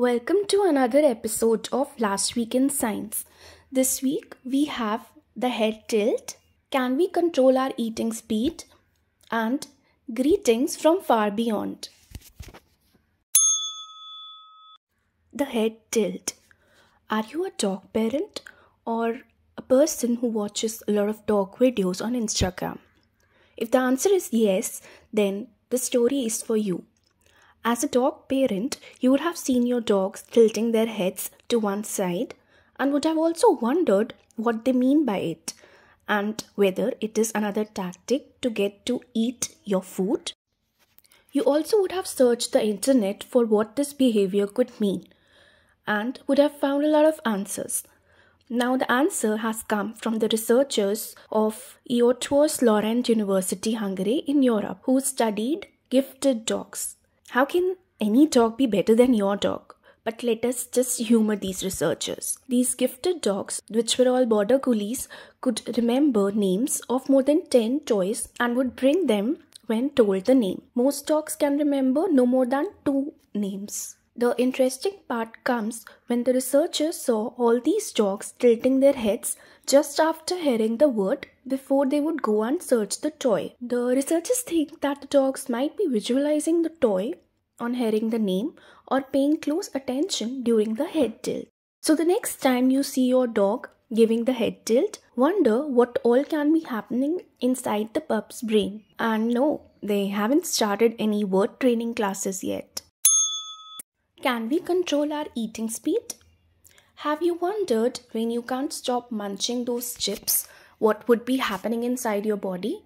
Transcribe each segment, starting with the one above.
Welcome to another episode of Last Week in Science. This week we have the head tilt, can we control our eating speed, and greetings from far beyond. The head tilt. Are you a dog parent or a person who watches a lot of dog videos on Instagram? If the answer is yes, then the story is for you. As a dog parent, you would have seen your dogs tilting their heads to one side and would have also wondered what they mean by it and whether it is another tactic to get to eat your food. You also would have searched the internet for what this behavior could mean and would have found a lot of answers. Now the answer has come from the researchers of Eötvös Loránd University, Hungary in Europe, who studied gifted dogs. How can any dog be better than your dog? But let us just humor these researchers. These gifted dogs, which were all border collies, could remember names of more than 10 toys and would bring them when told the name. Most dogs can remember no more than 2 names. The interesting part comes when the researchers saw all these dogs tilting their heads just after hearing the word before they would go and search the toy. The researchers think that the dogs might be visualizing the toy on hearing the name or paying close attention during the head tilt. So the next time you see your dog giving the head tilt, wonder what all can be happening inside the pup's brain. And no, they haven't started any word training classes yet. Can we control our eating speed? Have you wondered when you can't stop munching those chips, what would be happening inside your body?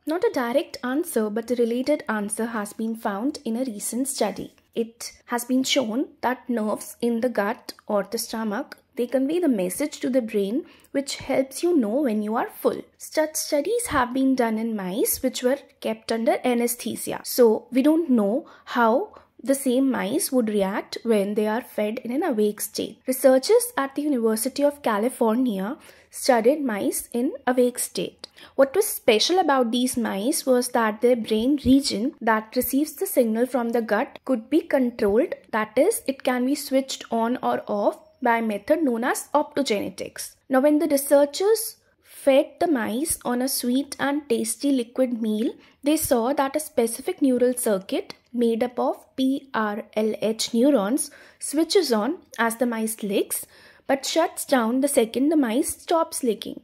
Not a direct answer, but a related answer has been found in a recent study. It has been shown that nerves in the gut or the stomach, they convey the message to the brain which helps you know when you are full. Such studies have been done in mice which were kept under anesthesia. So we don't know how the same mice would react when they are fed in an awake state. Researchers at the University of California studied mice in awake state. What was special about these mice was that their brain region that receives the signal from the gut could be controlled. That is, it can be switched on or off by a method known as optogenetics. Now, when the researchers fed the mice on a sweet and tasty liquid meal, they saw that a specific neural circuit made up of PRLH neurons switches on as the mice licks but shuts down the second the mice stops licking.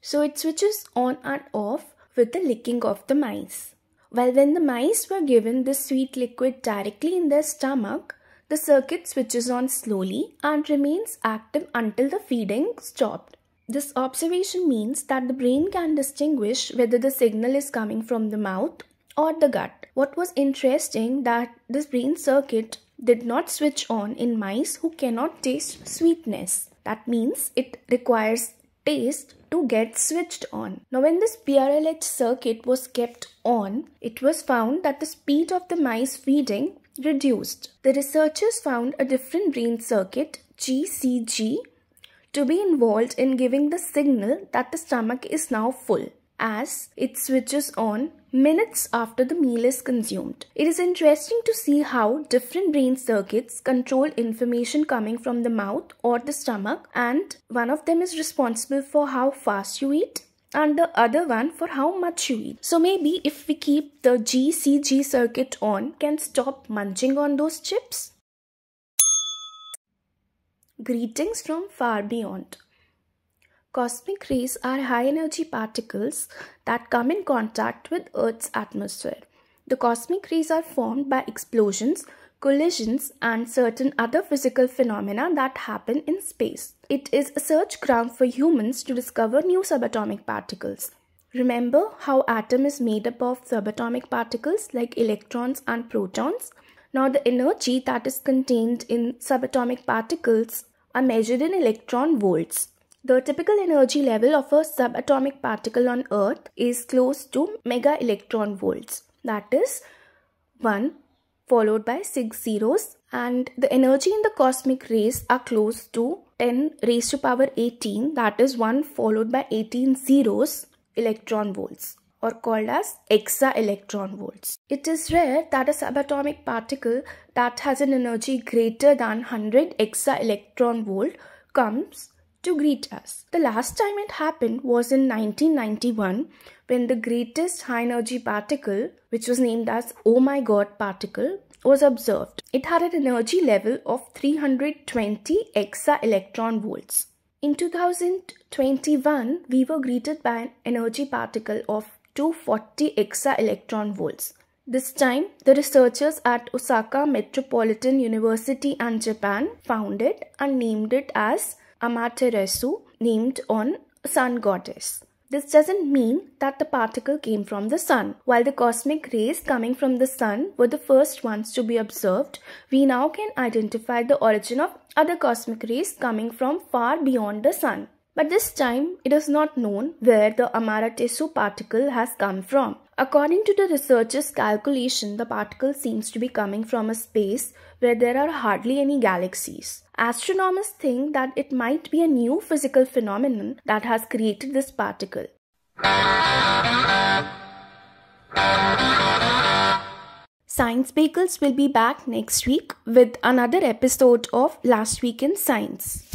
So it switches on and off with the licking of the mice. While when the mice were given this sweet liquid directly in their stomach, the circuit switches on slowly and remains active until the feeding stopped. This observation means that the brain can distinguish whether the signal is coming from the mouth or the gut. What was interesting that this brain circuit did not switch on in mice who cannot taste sweetness. That means it requires taste to get switched on. Now when this PRLH circuit was kept on, it was found that the speed of the mice feeding reduced. The researchers found a different brain circuit, GCG, to be involved in giving the signal that the stomach is now full, as it switches on minutes after the meal is consumed. It is interesting to see how different brain circuits control information coming from the mouth or the stomach, and one of them is responsible for how fast you eat and the other one for how much you eat. So maybe if we keep the GCG circuit on, can stop munching on those chips. Greetings from far beyond. Cosmic rays are high-energy particles that come in contact with Earth's atmosphere. The cosmic rays are formed by explosions, collisions, and certain other physical phenomena that happen in space. It is a search ground for humans to discover new subatomic particles. Remember how atom is made up of subatomic particles like electrons and protons? Now the energy that is contained in subatomic particles are measured in electron volts. The typical energy level of a subatomic particle on Earth is close to mega electron volts. That is 1 followed by 6 zeros, and the energy in the cosmic rays are close to 10 raised to power 18, that is 1 followed by 18 zeros electron volts. or called as exa-electron volts. It is rare that a subatomic particle that has an energy greater than 100 exa-electron volt comes to greet us. The last time it happened was in 1991 when the greatest high energy particle, which was named as Oh My God particle, was observed. It had an energy level of 320 exa-electron volts. In 2021, we were greeted by an energy particle of 240 exa-electron volts. This time, the researchers at Osaka Metropolitan University in Japan found it and named it as Amaterasu, named on sun goddess. This doesn't mean that the particle came from the sun. While the cosmic rays coming from the sun were the first ones to be observed, we now can identify the origin of other cosmic rays coming from far beyond the sun. But this time, it is not known where the Amaterasu particle has come from. According to the researchers' calculation, the particle seems to be coming from a space where there are hardly any galaxies. Astronomers think that it might be a new physical phenomenon that has created this particle. Science Bagels will be back next week with another episode of Last Week in Science.